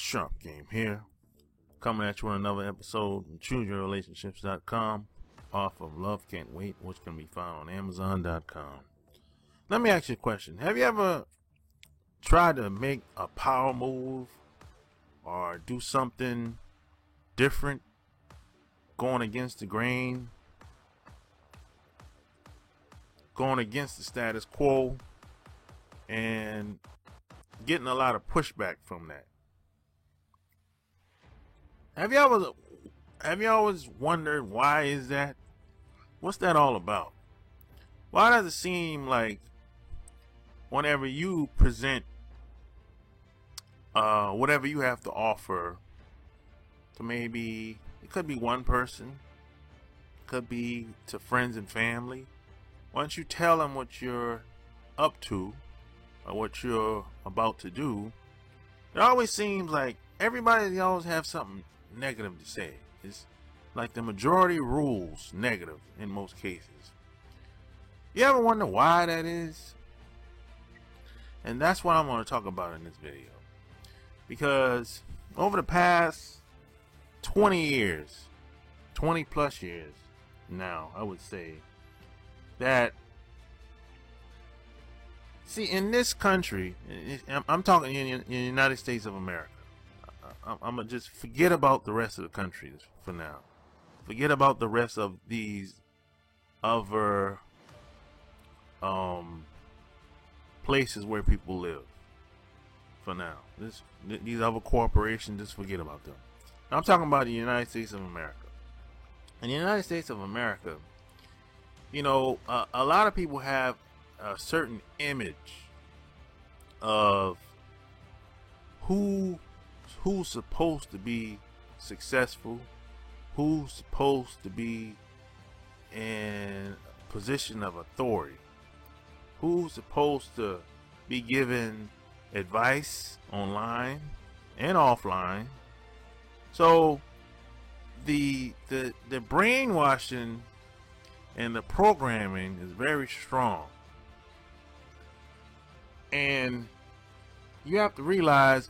Sharp Game here, coming at you with another episode from ChooseYourRelationships.com, off of Love Can't Wait, which can be found on Amazon.com. Let me ask you a question. Have you ever tried to make a power move or do something different, going against the grain, going against the status quo, and getting a lot of pushback from that? Have you always wondered why is that? What's that all about? Why does it seem like whenever you present whatever you have to offer to, maybe it could be one person, it could be to friends and family, once you tell them what you're up to or what you're about to do, it always seems like everybody always have something negative to say. It's like the majority rules negative in most cases. You ever wonder why that is? And that's what I'm going to talk about in this video. Because over the past 20 years, 20 plus years now, I would say that, see, in this country, I'm talking in the United States of America, I'm going to just forget about the rest of the countries for now. Forget about the rest of these other places where people live for now. These other corporations, just forget about them. I'm talking about the United States of America. In the United States of America, you know, a lot of people have a certain image of who's supposed to be successful, who's supposed to be in a position of authority, who's supposed to be given advice online and offline. So the brainwashing and the programming is very strong, and you have to realize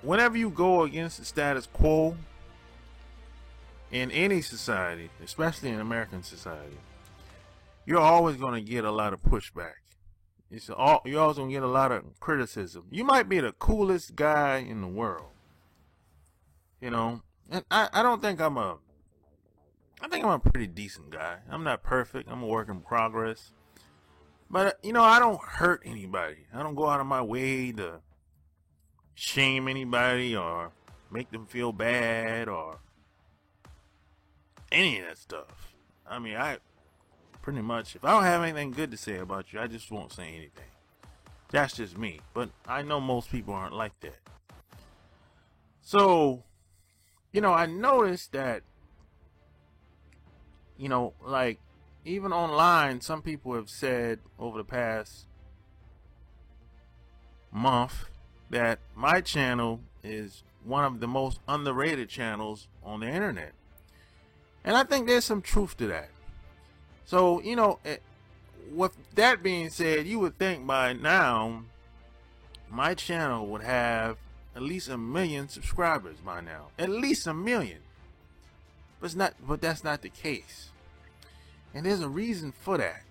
whenever you go against the status quo in any society, especially in American society, you're always going to get a lot of pushback. You're always going to get a lot of criticism. You might be the coolest guy in the world, you know, and I think I'm a pretty decent guy. I'm not perfect. I'm a work in progress. But, you know, I don't hurt anybody. I don't go out of my way to shame anybody or make them feel bad or any of that stuff. I mean, I pretty much, if I don't have anything good to say about you, I just won't say anything. That's just me. But I know most people aren't like that. So, you know, I noticed that, you know, like, even online, some people have said over the past month that my channel is one of the most underrated channels on the internet. And I think there's some truth to that. So, you know, with that being said, you would think by now my channel would have at least 1 million subscribers by now. At least 1 million. But that's not the case. And there's a reason for that.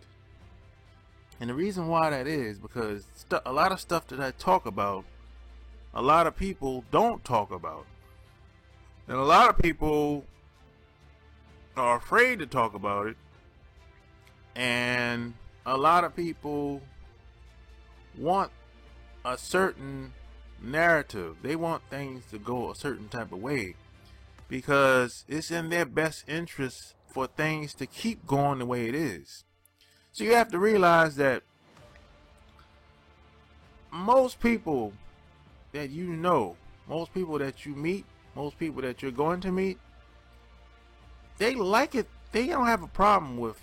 And the reason why that is because a lot of stuff that I talk about, a lot of people don't talk about. And a lot of people are afraid to talk about it. And a lot of people want a certain narrative. They want things to go a certain type of way because it's in their best interest for things to keep going the way it is. So you have to realize that most people that you know, most people that you meet, most people that you're going to meet, they like it. They don't have a problem with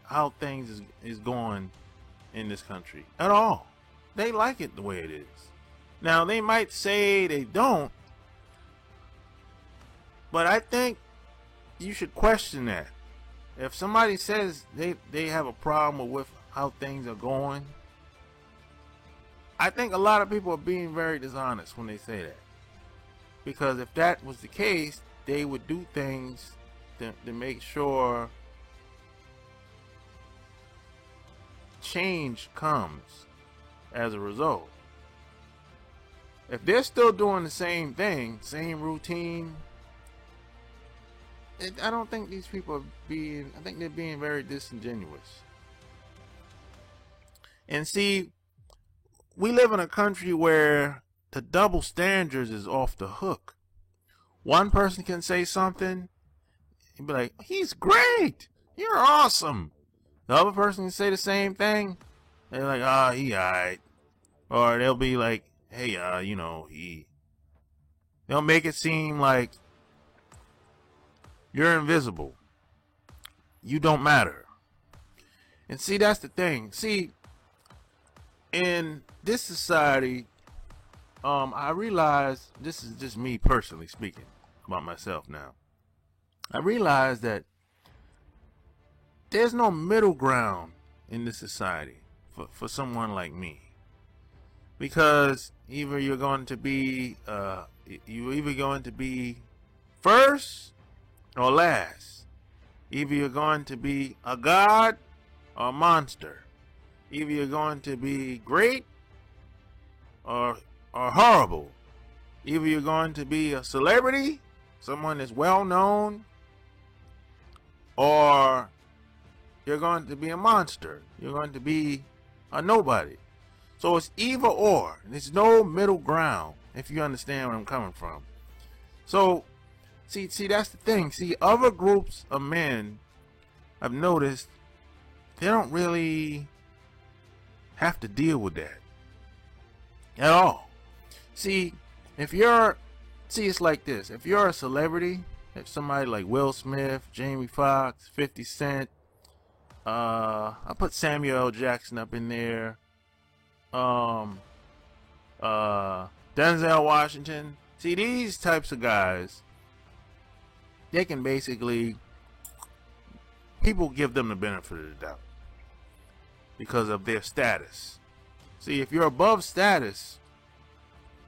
how things is going in this country at all. They like it the way it is. Now, they might say they don't, but I think you should question that. If somebody says they have a problem with how things are going, I think a lot of people are being very dishonest when they say that. Because if that was the case, they would do things to make sure change comes as a result. If they're still doing the same thing, same routine, I don't think these people are being, I think they're being very disingenuous. And see, we live in a country where the double standards is off the hook. One person can say something and be like, he's great, you're awesome. The other person can say the same thing. They're like, ah, he alright. Or they'll be like, hey, they'll make it seem like you're invisible. You don't matter. And see, that's the thing. See, in this society, I realize, this is just me personally speaking about myself now. I realize that there's no middle ground in this society for someone like me. Because either you're going to be first or last. Either you're going to be a god or a monster. Either you're going to be great or horrible. Either you're going to be a celebrity, someone that's well known, or you're going to be a monster. You're going to be a nobody. So it's either or. There's no middle ground, if you understand where I'm coming from. So, see, that's the thing. See, other groups of men, I've noticed, they don't really have to deal with that at all. See, it's like this. If you're a celebrity, if somebody like Will Smith, Jamie Foxx, 50 Cent, I put Samuel L. Jackson up in there, Denzel Washington. See, these types of guys, they can basically, people give them the benefit of the doubt because of their status. See, if you're above status,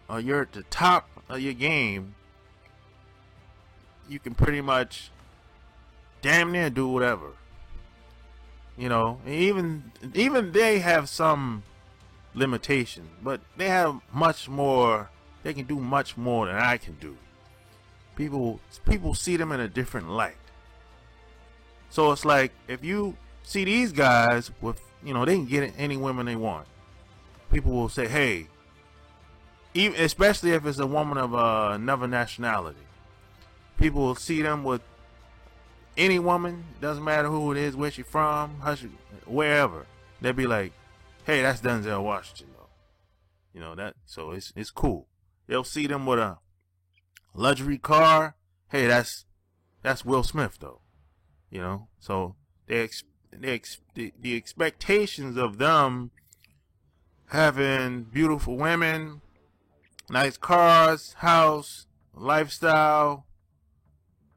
or you're at the top of your game, you can pretty much damn near do whatever. You know, even they have some limitations, but they have much more. They can do much more than I can do. People see them in a different light. So it's like, if you see these guys with, they can get any women they want. People will say, hey, especially if it's a woman of another nationality. People will see them with any woman, doesn't matter who it is, where she from, wherever. They'll be like, hey, that's Denzel Washington, though. So it's cool. They'll see them with a luxury car. Hey, that's Will Smith, though. So the expectations of them having beautiful women, nice cars, house, lifestyle,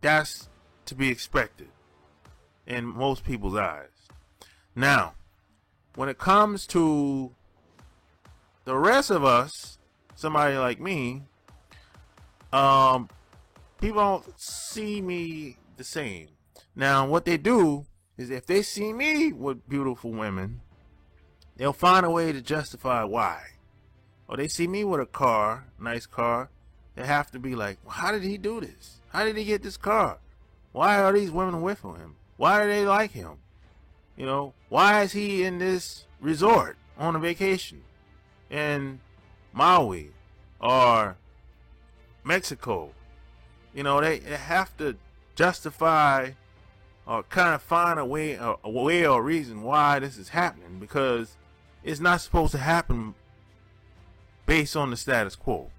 that's to be expected in most people's eyes. Now, when it comes to the rest of us, somebody like me, people don't see me the same. Now, what they do is, if they see me with beautiful women, they'll find a way to justify why. Or they see me with a car, nice car, they have to be like, well, how did he do this? How did he get this car? Why are these women with him? Why do they like him? Why is he in this resort on a vacation in Maui or Mexico? They have to justify or kind of find a way or reason why this is happening, because it's not supposed to happen based on the status quo.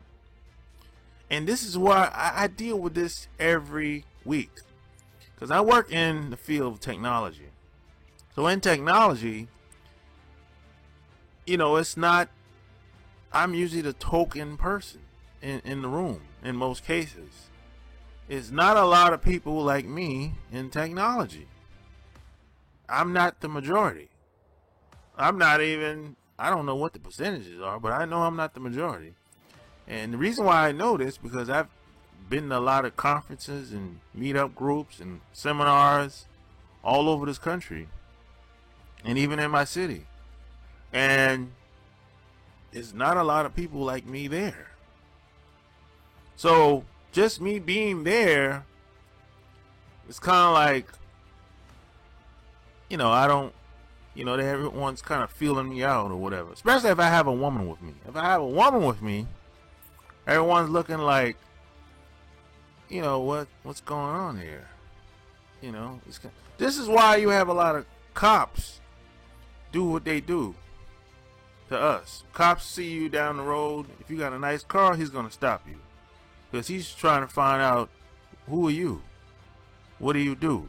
And this is why I deal with this every week, because I work in the field of technology. So in technology, it's not, I'm usually the token person in the room in most cases. It's not a lot of people like me in technology. I'm not the majority. I don't know what the percentages are, but I know I'm not the majority. And the reason why I know this, because I've been to a lot of conferences and meetup groups and seminars all over this country and even in my city. And there's not a lot of people like me there. So just me being there, it's kind of like, I don't, everyone's kind of feeling me out or whatever. Especially if I have a woman with me. If I have a woman with me, everyone's looking like, what's going on here? This is why you have a lot of cops do what they do to us. Cops see you down the road. If you got a nice car, he's going to stop you. Because he's trying to find out, who are you? What do you do?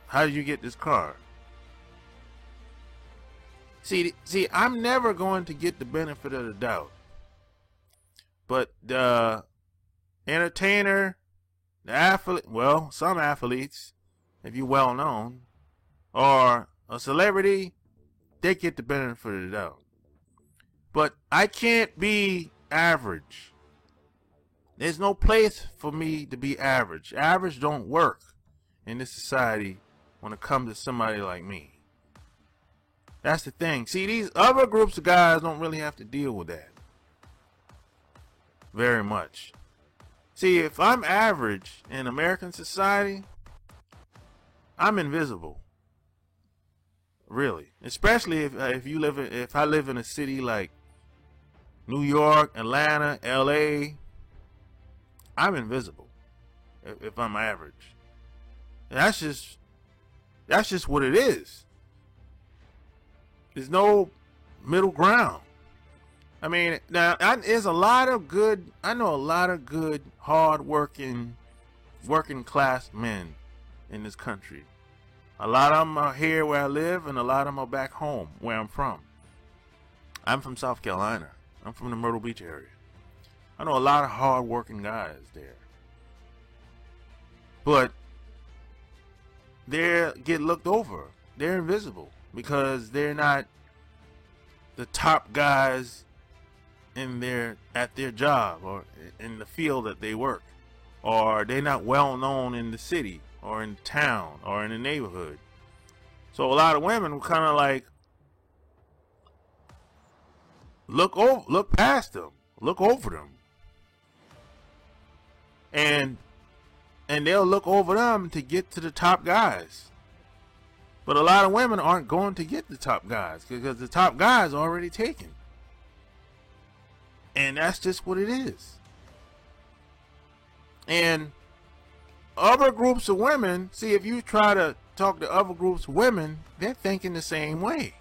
How did you get this car? See, I'm never going to get the benefit of the doubt. But the entertainer, the athlete, some athletes, if you're well known, or a celebrity, they get the benefit of the doubt. But I can't be average. There's no place for me to be average. Average don't work in this society when it comes to somebody like me. That's the thing. See, these other groups of guys don't really have to deal with that very much. See, if I'm average in American society, I'm invisible. Really. Especially if I live in a city like New York, Atlanta, LA, I'm invisible if I'm average. And that's just what it is. There's no middle ground. I mean, now there's a lot of good. I know a lot of good, hard-working, working-class men in this country. A lot of them are here where I live, and a lot of them are back home where I'm from. I'm from South Carolina. I'm from the Myrtle Beach area. I know a lot of hard-working guys there. But they get looked over. They're invisible because they're not the top guys at their job or in the field that they work. Or they're not well known in the city or in town or in the neighborhood. So a lot of women will kind of like look past them, look over them. And they'll look over them to get to the top guys. But a lot of women aren't going to get the top guys because the top guys are already taken. And that's just what it is. And other groups of women, see, if you try to talk to other groups of women, they're thinking the same way.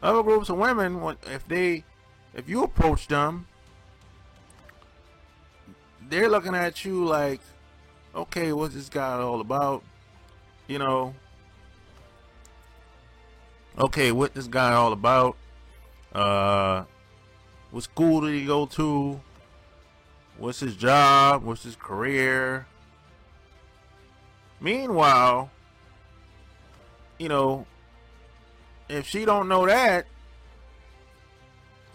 Other groups of women, if you approach them, they're looking at you like, okay, what's this guy all about? Okay, what this guy all about? What school did he go to? What's his job? What's his career? Meanwhile, if she don't know that,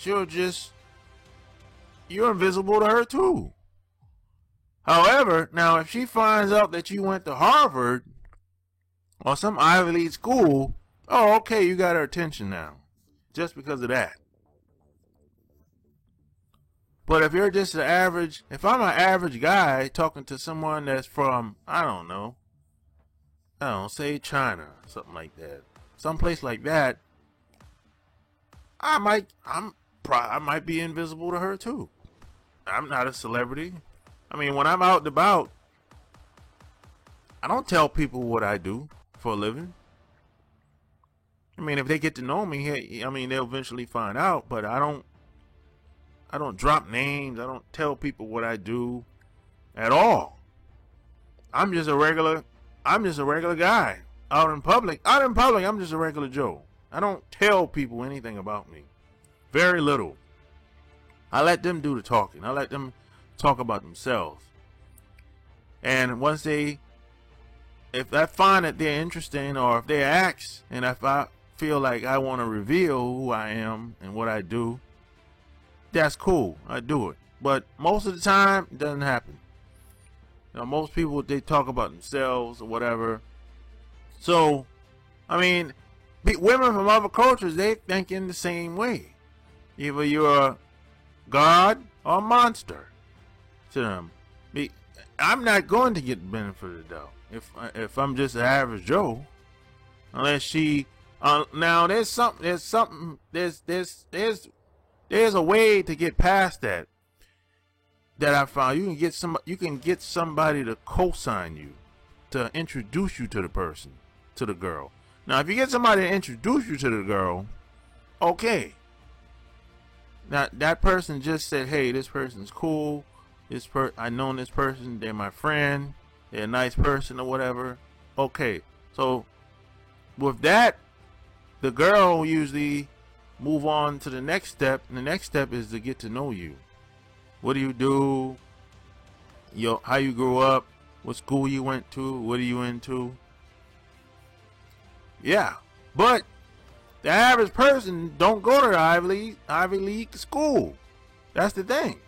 you're invisible to her too. However, now if she finds out that you went to Harvard or some Ivy League school, oh, okay, you got her attention now. Just because of that. But if you're just if I'm an average guy talking to someone that's from, I don't know, say China, something like that, someplace like that, I might be invisible to her too. I'm not a celebrity. I mean, when I'm out and about, I don't tell people what I do for a living. I mean, if they get to know me, they'll eventually find out, but I don't drop names. I don't tell people what I do at all. I'm just a regular guy out in public. I'm just a regular Joe. I don't tell people anything about me. Very little. I let them do the talking. I let them talk about themselves. And if I find that they're interesting, or if they ask, and if I feel like I want to reveal who I am and what I do, that's cool. I do it. But most of the time, it doesn't happen. You know, most people, they talk about themselves or whatever. So, I mean, women from other cultures, they think in the same way. Either you're a god or a monster to them. I'm not going to get the benefit of the doubt if I'm just an average Joe, unless she. Now there's a way to get past that I found. You can get somebody to co-sign you, to introduce you to the person, to the girl. Now if you get somebody to introduce you to the girl, okay. Now that person just said, hey, this person's cool. I know this person, they're my friend, they're a nice person or whatever. Okay, so with that, the girl usually move on to the next step, and the next step is to get to know you. What do you do? How you grew up? What school you went to? What are you into? Yeah, but the average person don't go to the Ivy League school. That's the thing.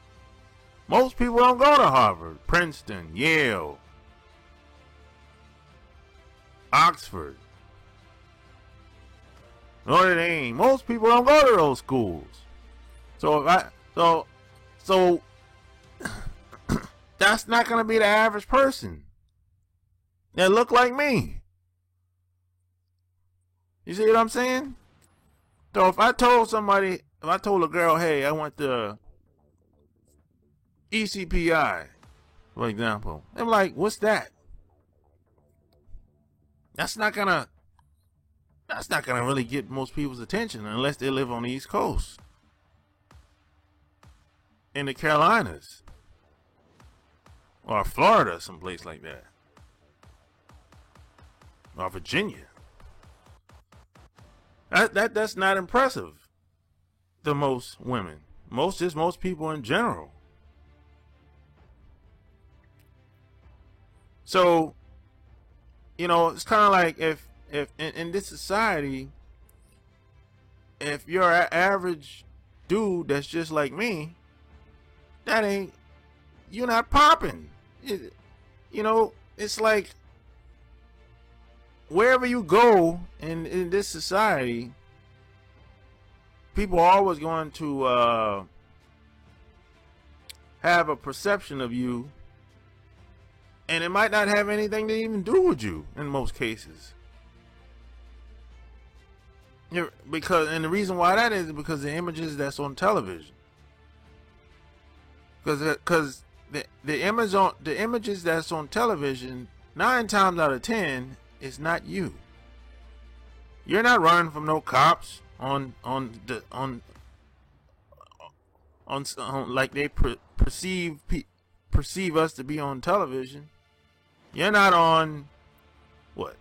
Most people don't go to Harvard, Princeton, Yale, Oxford, Notre Dame. Most people don't go to those schools. So that's not gonna be the average person that look like me. You see what I'm saying? So if I told a girl, hey, I went to ECPI, for example, I'm like, what's that? That's not gonna really get most people's attention unless they live on the East Coast, in the Carolinas, or Florida, someplace like that, or Virginia. That's not impressive to most women. Most people in general. So, you know, it's kind of like if in this society, if you're an average dude that's just like me, you're not popping. You know, it's like wherever you go in this society, people are always going to have a perception of you, and it might not have anything to even do with you in most cases. And the reason why that is because the images that's on television. Because the images that's on television, 9 times out of 10 is not you. You're not running from no cops on like they perceive us to be on television. You're not on what,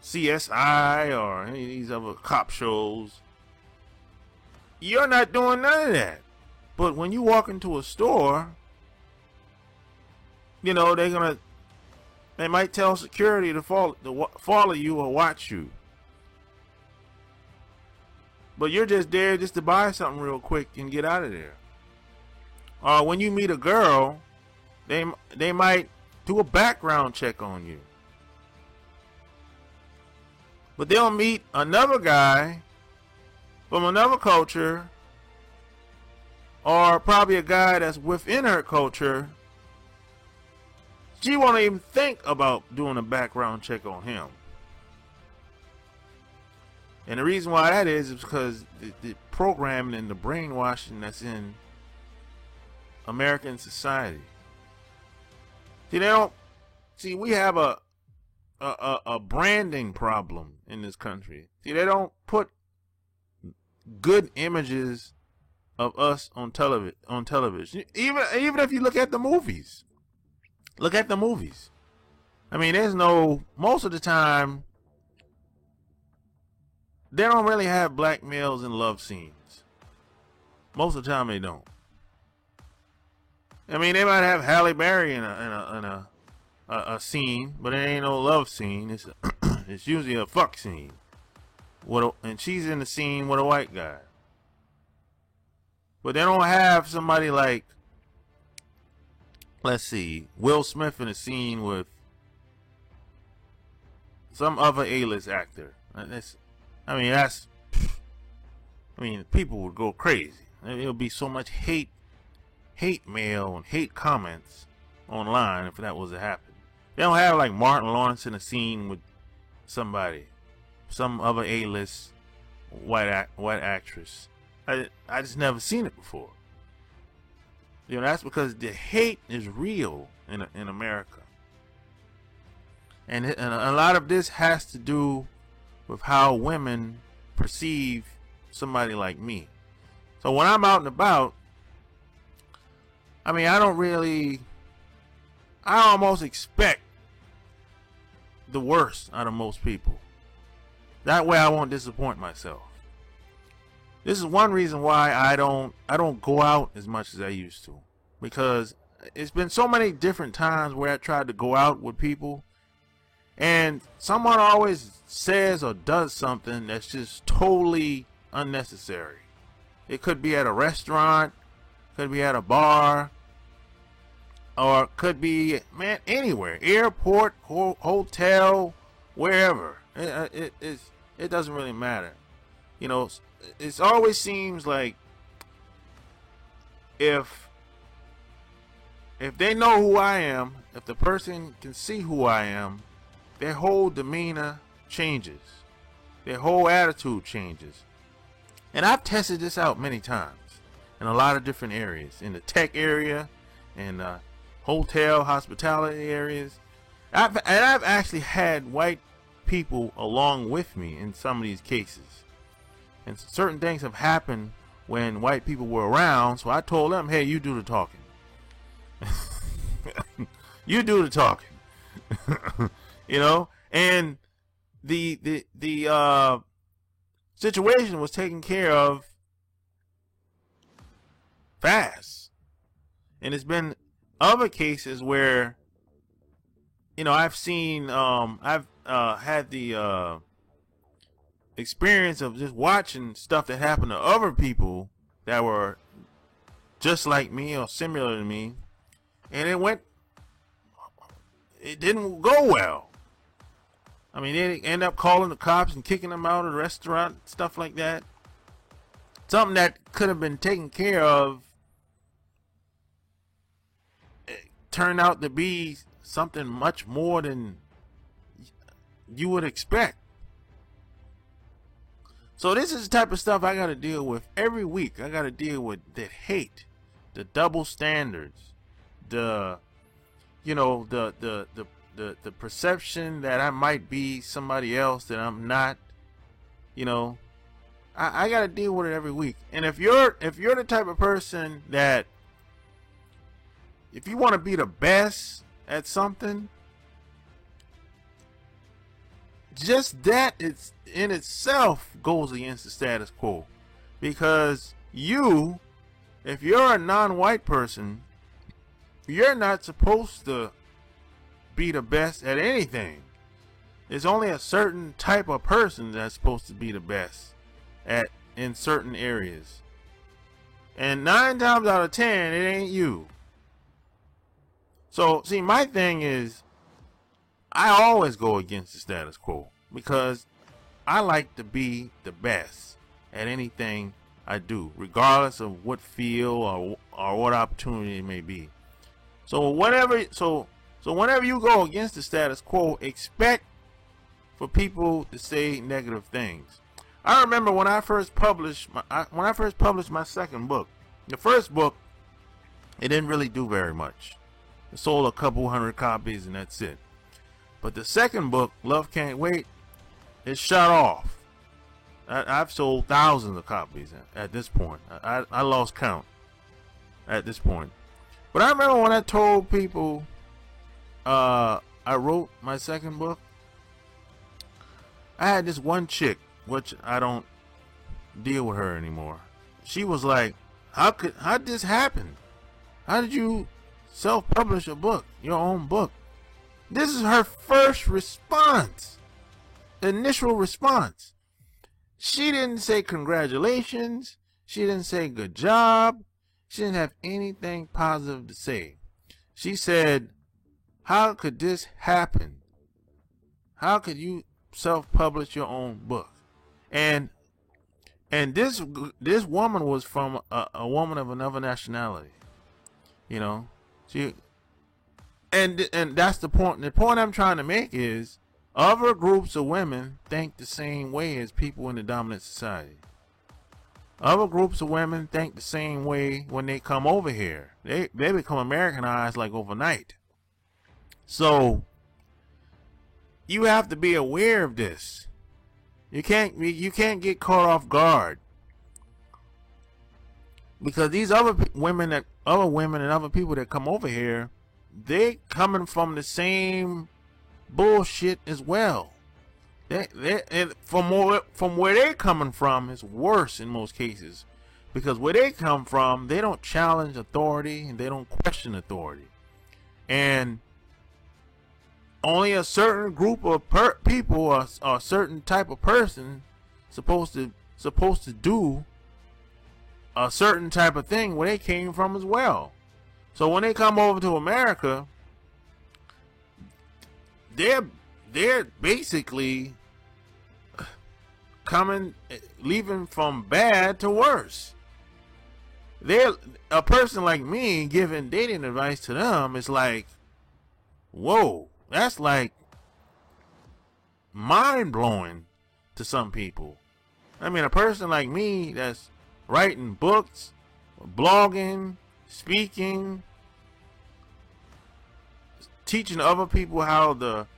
CSI or any of these other cop shows. You're not doing none of that. But when you walk into a store, you know, they might tell security to follow you or watch you. But you're just there just to buy something real quick and get out of there. Or when you meet a girl, they might do a background check on you. But they'll meet another guy from another culture, or probably a guy that's within her culture. She won't even think about doing a background check on him. And the reason why that is because the programming and the brainwashing that's in American society. See, we have a branding problem in this country. See, they don't put good images of us on television. Even if you look at the movies. I mean, most of the time, they don't really have black males in love scenes. Most of the time, they don't. I mean, they might have Halle Berry in a scene, but it ain't no love scene. It's usually a fuck scene. And she's in the scene with a white guy. But they don't have somebody like let's see, Will Smith in a scene with some other A-list actor. People would go crazy. There'll be so much hate mail and hate comments online if that was to happen. They don't have like Martin Lawrence in a scene with somebody, some other A-list white actress. I just never seen it before. That's because the hate is real in America, and a lot of this has to do with how women perceive somebody like me. So when I'm out and about, I almost expect the worst out of most people. That way I won't disappoint myself. This is one reason why I don't go out as much as I used to, because it's been so many different times where I tried to go out with people and someone always says or does something that's just totally unnecessary. It could be at a restaurant, could be at a bar, or could be, anywhere, airport, hotel, wherever. It doesn't really matter. It always seems like if they know who I am, if the person can see who I am, their whole demeanor changes. Their whole attitude changes. And I've tested this out many times in a lot of different areas. In the tech area, in hotel, hospitality areas. I've actually had white people along with me in some of these cases. And certain things have happened when white people were around, so I told them, hey, you do the talking. You do the talking. And the situation was taken care of fast. And it's been other cases where, I've seen, I've had the experience of just watching stuff that happened to other people that were just like me or similar to me, and it didn't go well. They end up calling the cops and kicking them out of the restaurant, stuff like that. Something that could have been taken care of, it turned out to be something much more than you would expect. So this is the type of stuff I got to deal with every week. I got to deal with the hate, the double standards, the perception that I might be somebody else that I'm not. I got to deal with it every week. And if you're the type of person that, if you want to be the best at something, just that it's in itself goes against the status quo. Because if you're a non-white person, you're not supposed to be the best at anything. There's only a certain type of person that's supposed to be the best in certain areas. And 9 times out of 10, it ain't you. So, see, my thing is, I always go against the status quo because I like to be the best at anything I do, regardless of what field or what opportunity it may be. So whenever you go against the status quo, expect for people to say negative things. I remember when I first published my second book. The first book, it didn't really do very much. It sold a couple hundred copies and that's it. But the second book, Love Can't Wait, it shot off. I've sold thousands of copies at this point. I lost count at this point. But I remember when I told people I wrote my second book, I had this one chick, which I don't deal with her anymore. She was like, how did this happen? How did you self-publish a book, your own book? This is her first response, initial response. She didn't say congratulations. She didn't say good job. She didn't have anything positive to say. She said, how could this happen? How could you self-publish your own book? And this woman was from a woman of another nationality. You know, and that's the point. The point I'm trying to make is other groups of women think the same way as people in the dominant society. Other groups of women think the same way when they come over here. They become Americanized like overnight. So you have to be aware of this. You can't get caught off guard, because these other women and other people that come over here, they coming from the same bullshit as well. From where they're coming from is worse in most cases, because where they come from, they don't challenge authority and they don't question authority, and only a certain group of people or a certain type of person supposed to do a certain type of thing where they came from as well. So when they come over to America, they're basically leaving from bad to worse. A person like me giving dating advice to them is like, whoa. That's like mind-blowing to some people. I mean, a person like me that's writing books, blogging, speaking, teaching other people how to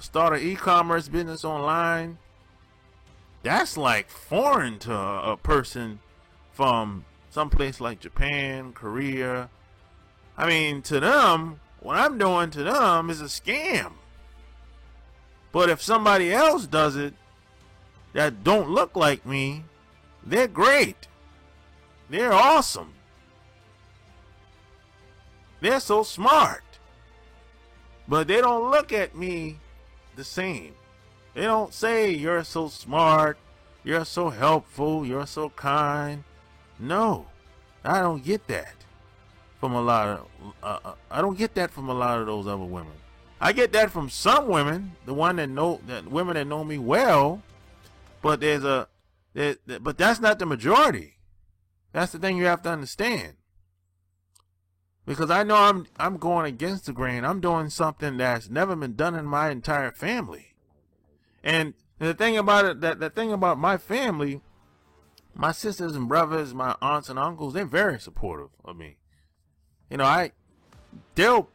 start an e-commerce business online, that's like foreign to a person from someplace like Japan, Korea. I mean, to them, what I'm doing to them is a scam. But if somebody else does it that don't look like me, they're great. They're awesome. They're so smart. But they don't look at me the same. They don't say, you're so smart, you're so helpful, you're so kind. No, I don't get that from a lot of I don't get that from a lot of those other women. I get that from some women, women that know me well, but but that's not the majority. That's the thing you have to understand. Because I know I'm going against the grain. I'm doing something that's never been done in my entire family. And the thing about it, the thing about my family, my sisters and brothers, my aunts and uncles, they're very supportive of me. You know, they'll,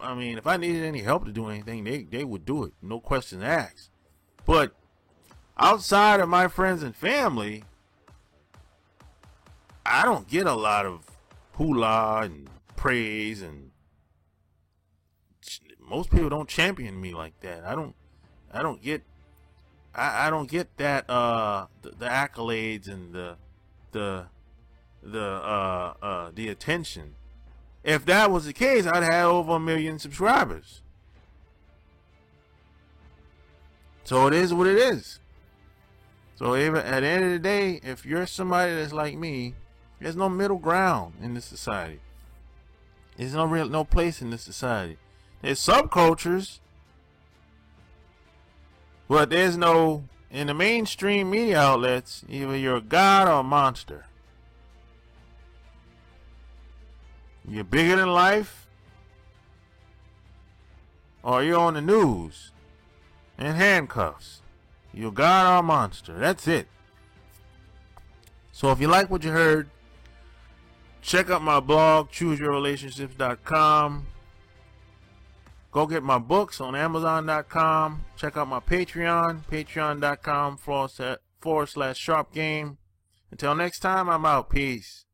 I mean, if I needed any help to do anything, they would do it. No questions asked. But outside of my friends and family, I don't get a lot of hoolah and praise, and most people don't champion me like that. I don't get that the accolades and the attention. If that was the case, I'd have over 1 million subscribers. So it is what it is. So even at the end of the day, if you're somebody that's like me, there's no middle ground in this society. There's no place in this society. There's subcultures, but there's no, in the mainstream media outlets, either you're a god or a monster. You're bigger than life, or you're on the news in handcuffs. You're a god or a monster. That's it. So if you like what you heard, check out my blog, chooseyourrelationships.com. Go get my books on Amazon.com. Check out my Patreon, patreon.com/sharpgame. Until next time, I'm out. Peace.